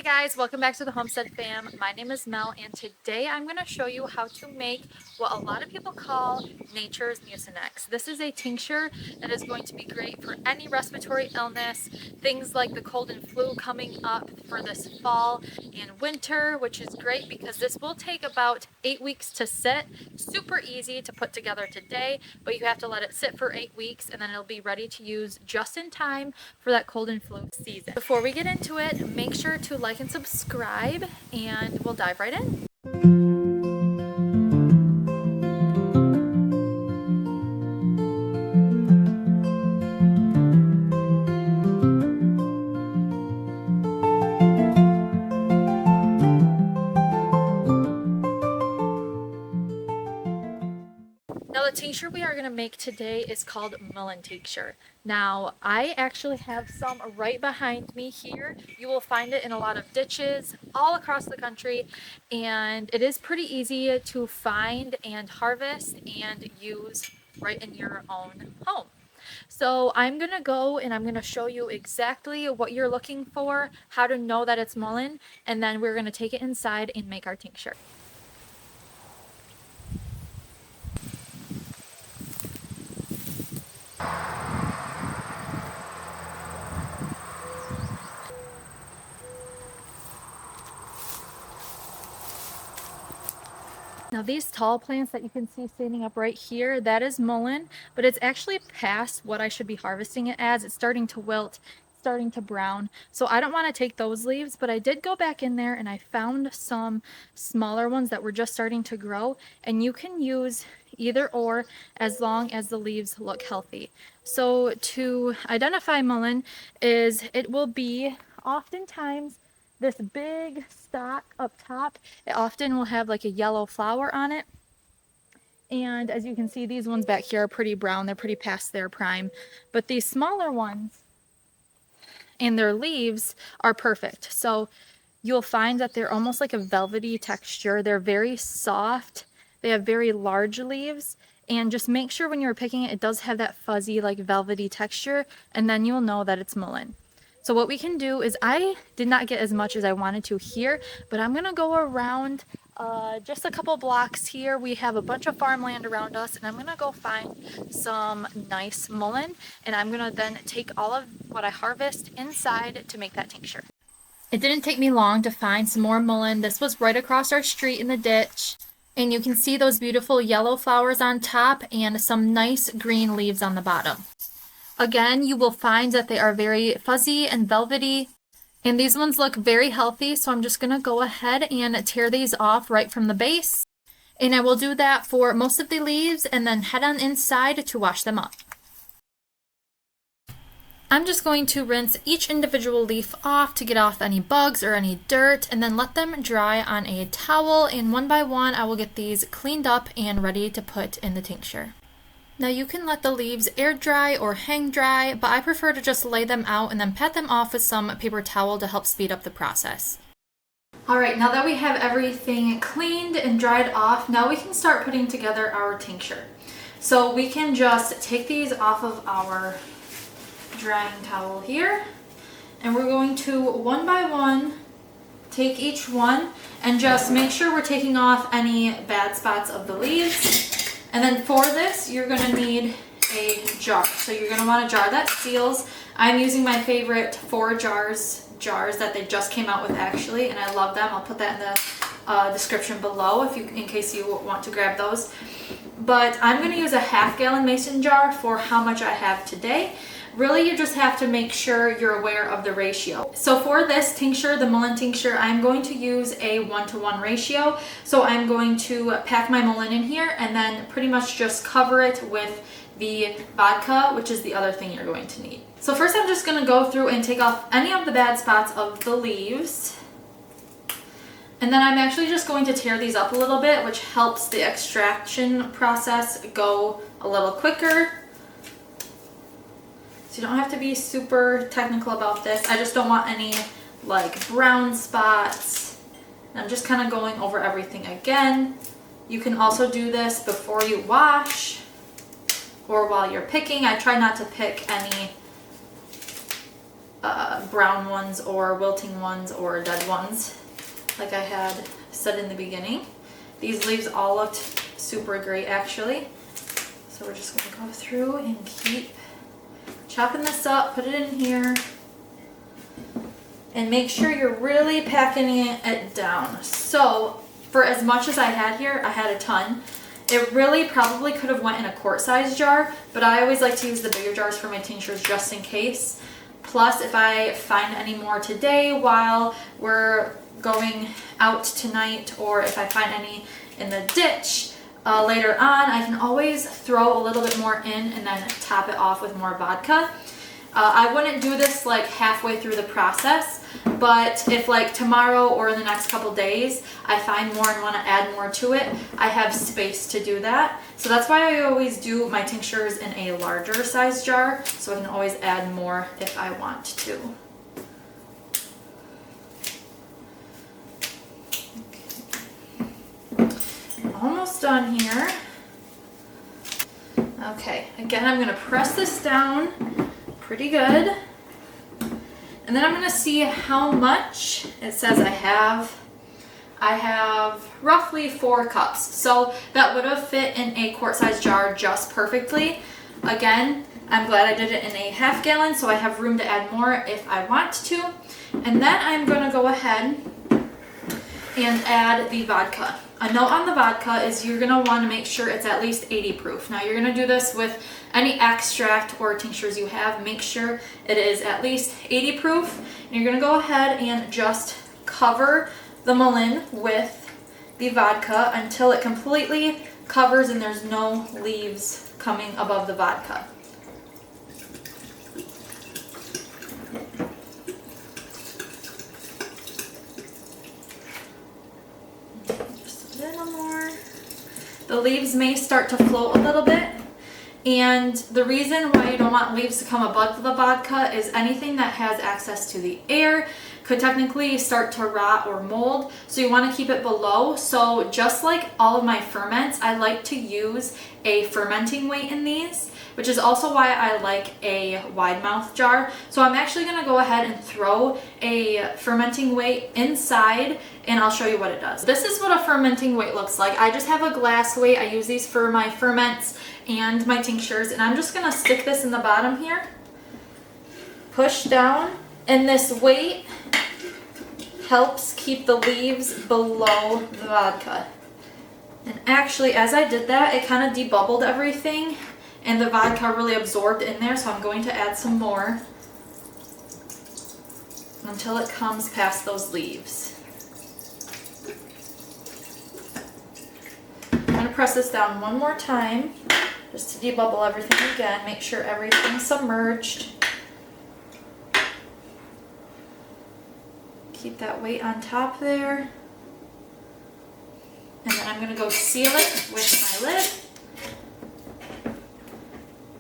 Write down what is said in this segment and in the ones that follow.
Hey guys, welcome back to the Homestead fam. My name is Mel and today I'm going to show you how to make what a lot of people call nature's Mucinex. This is a tincture that is going to be great for any respiratory illness, things like the cold and flu coming up for this fall and winter, which is great because this will take about 8 weeks to sit. Super easy to put together today, but you have to let it sit for 8 weeks and then it'll be ready to use just in time for that cold and flu season. Before we get into it, make sure to like and subscribe and we'll dive right in. Now the tincture we are going to make today is called Mullein Tincture. Now I actually have some right behind me here. You will find it in a lot of ditches all across the country, and it is pretty easy to find and harvest and use right in your own home. So I'm going to go and I'm going to show you exactly what you're looking for, how to know that it's mullein, and then we're going to take it inside and make our tincture. Now these tall plants that you can see standing up right here, that is mullein, but it's actually past what I should be harvesting it as. It's starting to wilt, starting to brown. So I don't want to take those leaves, but I did go back in there and I found some smaller ones that were just starting to grow, and you can use either or as long as the leaves look healthy. So to identify mullein is it will be oftentimes this big stalk up top. It often will have like a yellow flower on it. And as you can see, these ones back here are pretty brown. They're pretty past their prime. But these smaller ones and their leaves are perfect. So you'll find that they're almost like a velvety texture. They're very soft. They have very large leaves. And just make sure when you're picking it, it does have that fuzzy, like velvety texture. And then you'll know that it's mullein. So what we can do is, I did not get as much as I wanted to here, but I'm going to go around just a couple blocks here. We have a bunch of farmland around us, and I'm going to go find some nice mullein, and I'm going to then take all of what I harvest inside to make that tincture. It didn't take me long to find some more mullein. This was right across our street in the ditch, and you can see those beautiful yellow flowers on top and some nice green leaves on the bottom. Again, you will find that they are very fuzzy and velvety, and these ones look very healthy, so I'm just going to go ahead and tear these off right from the base. And I will do that for most of the leaves and then head on inside to wash them up. I'm just going to rinse each individual leaf off to get off any bugs or any dirt, and then let them dry on a towel, and one by one I will get these cleaned up and ready to put in the tincture. Now you can let the leaves air dry or hang dry, but I prefer to just lay them out and then pat them off with some paper towel to help speed up the process. Alright, now that we have everything cleaned and dried off, now we can start putting together our tincture. So we can just take these off of our drying towel here, and we're going to one by one take each one and just make sure we're taking off any bad spots of the leaves. And then for this, you're going to need a jar. So you're going to want a jar that seals. I'm using my favorite 4 jars that they just came out with actually, and I love them. I'll put that in the description below in case you want to grab those. But I'm going to use a half-gallon mason jar for how much I have today. Really, you just have to make sure you're aware of the ratio. So for this tincture, the mullein tincture, I'm going to use a 1-to-1 ratio. So I'm going to pack my mullein in here and then pretty much just cover it with the vodka, which is the other thing you're going to need. So first I'm just going to go through and take off any of the bad spots of the leaves. And then I'm actually just going to tear these up a little bit, which helps the extraction process go a little quicker. So you don't have to be super technical about this. I just don't want any like brown spots. And I'm just kind of going over everything again. You can also do this before you wash or while you're picking. I try not to pick any brown ones or wilting ones or dead ones, like I had said in the beginning. These leaves all looked super great actually. So we're just going to go through and keep chopping this up, put it in here, and make sure you're really packing it down. So for as much as I had here, I had a ton. It really probably could have went in a quart-sized jar, but I always like to use the bigger jars for my tinctures just in case. Plus, if I find any more today while we're going out tonight, or if I find any in the ditch later on, I can always throw a little bit more in and then top it off with more vodka. I wouldn't do this like halfway through the process, but if like tomorrow or in the next couple days I find more and want to add more to it, I have space to do that. So that's why I always do my tinctures in a larger size jar, so I can always add more if I want to. Okay. Almost done here. Okay, again, I'm going to press this down pretty good. And then I'm going to see how much it says I have. I have roughly 4 cups. So that would have fit in a quart-sized jar just perfectly. Again, I'm glad I did it in a half gallon, so I have room to add more if I want to. And then I'm going to go ahead and add the vodka. A note on the vodka is you're going to want to make sure it's at least 80 proof. Now you're going to do this with any extract or tinctures you have. Make sure it is at least 80 proof. And you're going to go ahead and just cover the Mullein with the vodka until it completely covers and there's no leaves coming above the vodka. The leaves may start to float a little bit, and the reason why you don't want leaves to come above the vodka is anything that has access to the air could technically start to rot or mold, so you want to keep it below. So just like all of my ferments, I like to use a fermenting weight in these, which is also why I like a wide mouth jar. So I'm actually going to go ahead and throw a fermenting weight inside and I'll show you what it does. This is what a fermenting weight looks like. I just have a glass weight. I use these for my ferments and my tinctures, and I'm just going to stick this in the bottom here, push down, and this weight helps keep the leaves below the vodka. And actually, as I did that, it kind of debubbled everything and the vodka really absorbed in there, so I'm going to add some more until it comes past those leaves. I'm going to press this down one more time just to debubble everything again, make sure everything's submerged. Keep that weight on top there. And then I'm going to go seal it with my lid.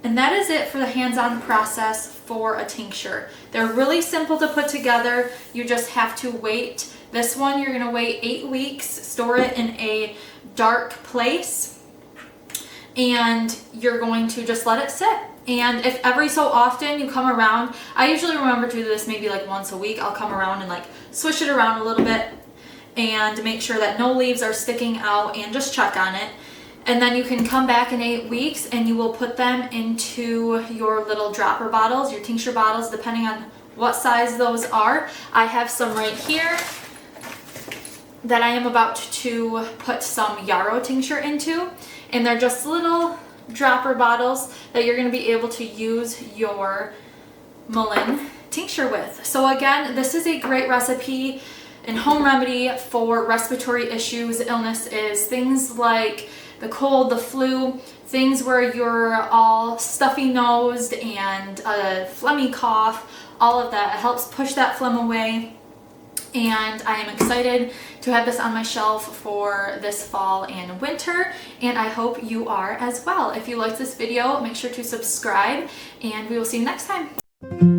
And that is it for the hands-on process for a tincture. They're really simple to put together. You just have to wait. This one you're going to wait 8 weeks, store it in a dark place, and you're going to just let it sit. And if every so often you come around, I usually remember to do this maybe like once a week. I'll come around and like swish it around a little bit and make sure that no leaves are sticking out and just check on it. And then you can come back in 8 weeks and you will put them into your little dropper bottles, your tincture bottles, depending on what size those are. I have some right here that I am about to put some yarrow tincture into, and they're just little dropper bottles that you're going to be able to use your Mullein tincture with. So again, this is a great recipe and home remedy for respiratory issues, illnesses, things like the cold, the flu, things where you're all stuffy-nosed and a phlegmy cough, all of that. It helps push that phlegm away. And I am excited to have this on my shelf for this fall and winter, and I hope you are as well. If you liked this video, make sure to subscribe, and we will see you next time.